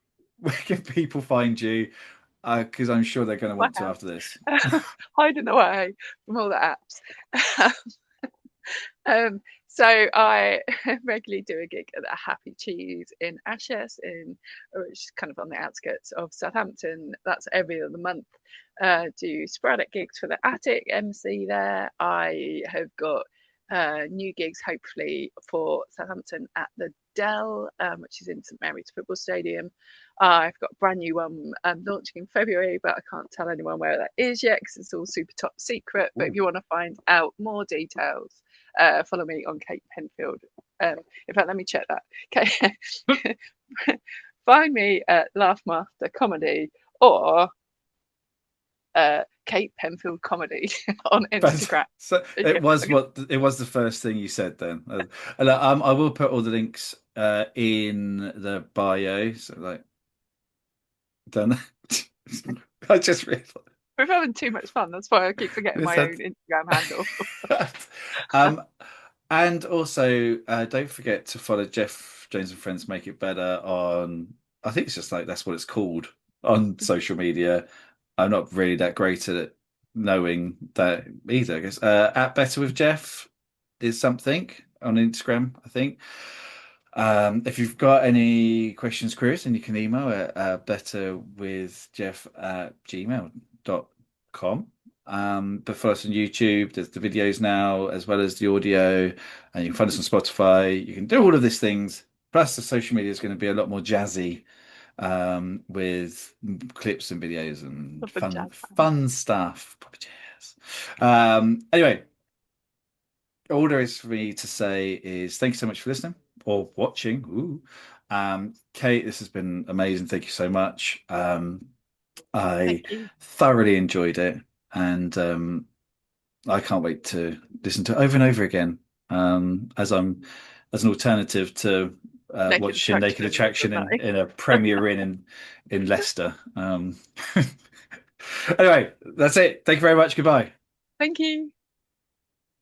where can people find you? Because I'm sure they're going to My want to after this. house, hiding away from all the apps. So I regularly do a gig at the Happy Cheese in Ashes, which is kind of on the outskirts of Southampton. That's every other month. Do sporadic gigs for the Attic MC there. I have got new gigs hopefully for Southampton at the Dell, which is in St Mary's Football Stadium. I've got a brand new one launching in February, but I can't tell anyone where that is yet because it's all super top secret. But if Ooh, you want to find out more details, follow me on Kate Penfield. In fact, let me check that. Okay. Find me at Laughmaster Comedy or Kate Penfield Comedy on Instagram. so Yeah. it was the first thing you said then. I will put all the links in the bio. So like done. I just realized. We're having too much fun. That's why I keep forgetting Is my that- own Instagram handle. um, and also, don't forget to follow Geoff Jones and Friends Make It Better on, I think it's just like that's what it's called on social media. I'm not really that great at knowing that either, I guess. At Better with Jeff is something on Instagram, I think. If you've got any questions, queries, then you can email at betterwithjeff@gmail.com. But follow us on YouTube. There's the videos now as well as the audio, and you can find us on Spotify. You can do all of these things. Plus, the social media is going to be a lot more jazzy with clips and videos and Proper jazz hands. fun stuff. Proper jazz. Anyway, all there is for me to say is thank you so much for listening or watching. Ooh. Kate, this has been amazing. Thank you so much. Thank I you. thoroughly enjoyed it, and I can't wait to listen to it over and over again. As an alternative to Naked watching Naked Attraction on Attraction Sunday. in a Premier in Leicester. Anyway, that's it. Thank you very much. Goodbye. Thank you.